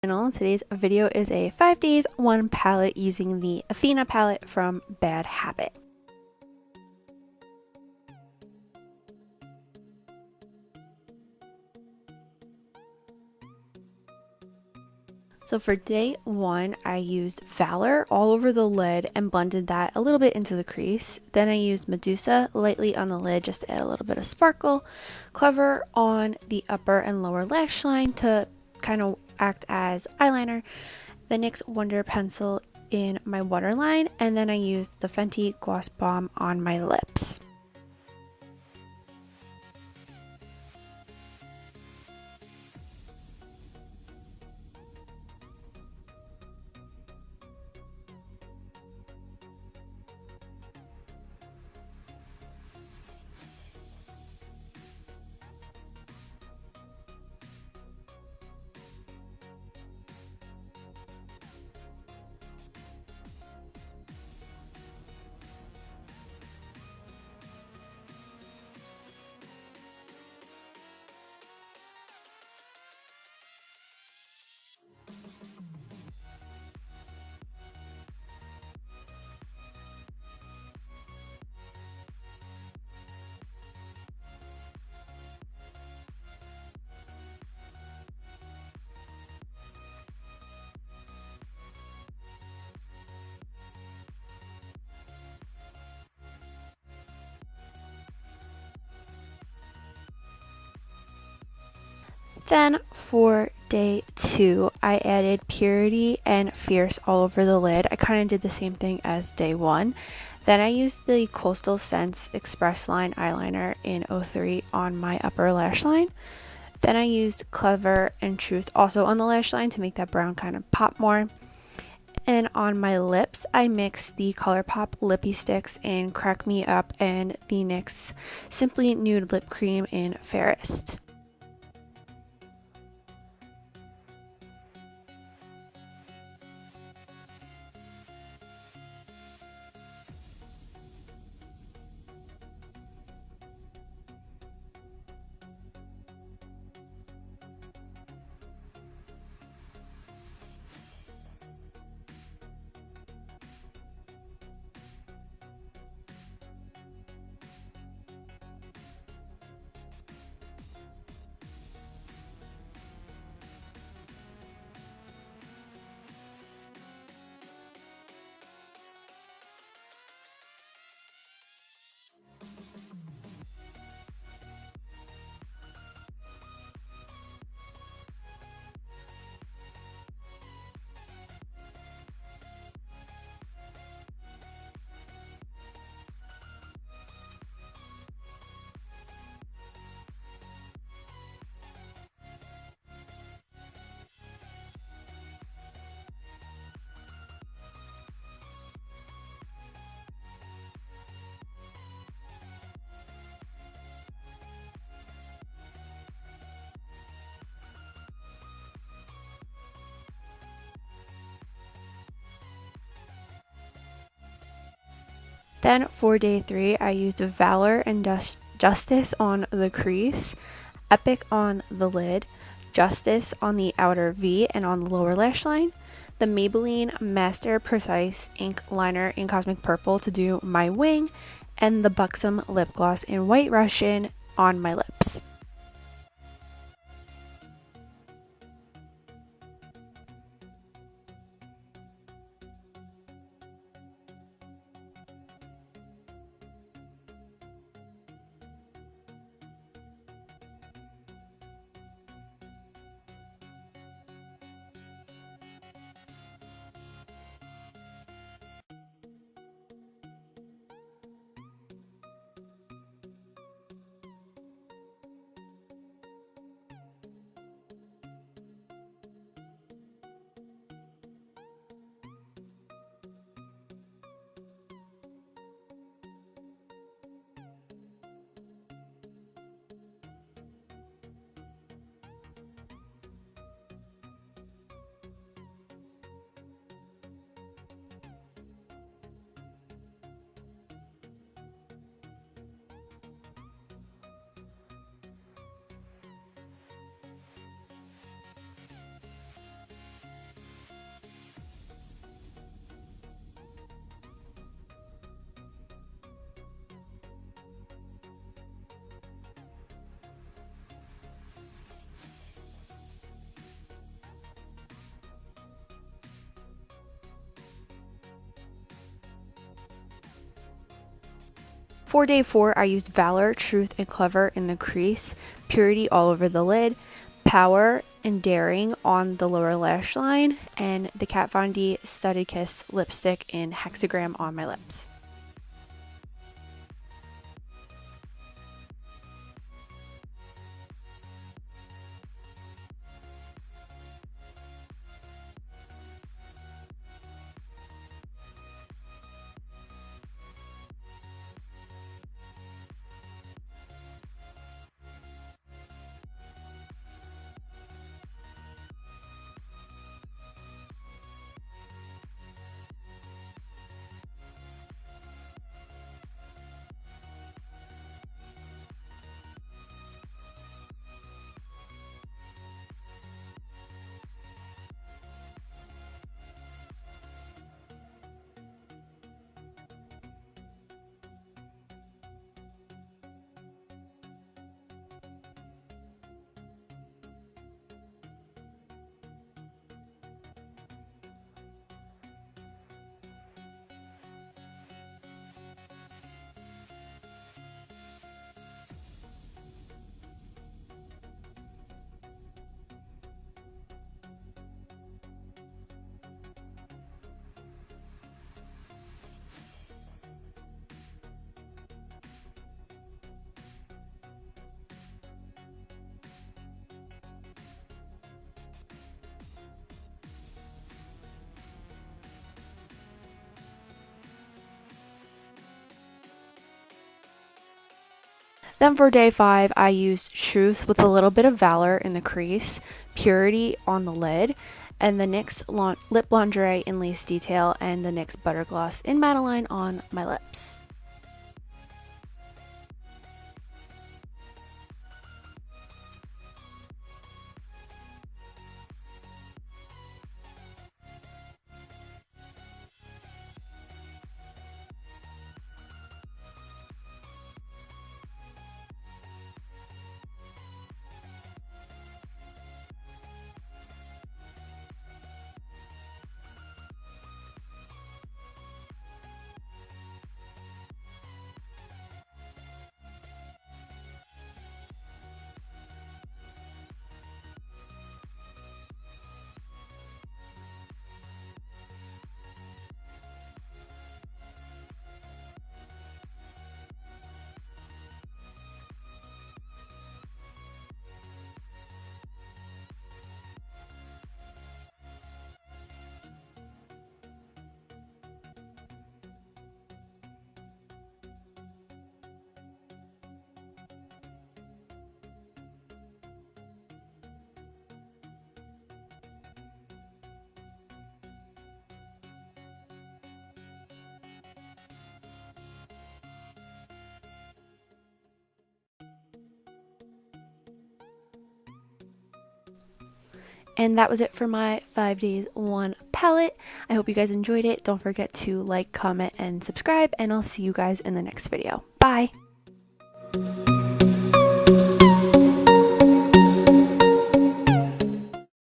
Today's video is a 5 days 1 palette using the Athena palette from Bad Habit. So for day 1, I used Valour all over the lid and blended that a little bit into the crease. Then I used Medusa lightly on the lid just to add a little bit of sparkle. Clever on the upper and lower lash line to kind of act as eyeliner. The NYX Wonder Pencil in my waterline, and then I used the Fenty Gloss Bomb on my lips. Then for day 2, I added Purity and Fierce all over the lid. I kind of did the same thing as day 1. Then I used the Coastal Scents Xpress Line eyeliner in 03 on my upper lash line. Then I used Clever and Truth also on the lash line to make that brown kind of pop more. And on my lips, I mixed the ColourPop Lippy Sticks in Crack Me Up and the NYX Simply Nude Lip Cream in Firece. Then for day 3, I used Valour and Justice on the crease, Epic on the lid, Justice on the outer V and on the lower lash line, the Maybelline Master Precise Ink Liner in Cosmic Purple to do my wing, and the Buxom Lip Gloss in White Russian on my lips. For day 4, I used Valour, Truth, and Clever in the crease, Purity all over the lid, Power and Daring on the lower lash line, and the Kat Von D Studded Kiss lipstick in Hexagram on my lips. Then for day 5, I used Truth with a little bit of Valour in the crease, Purity on the lid, and the NYX Lip Lingerie in Lace Detail, and the NYX Butter Gloss in Madeline on my lips. And that was it for my 5 days 1 palette. I hope you guys enjoyed it. Don't forget to like, comment, and subscribe, and I'll see you guys in the next video. Bye!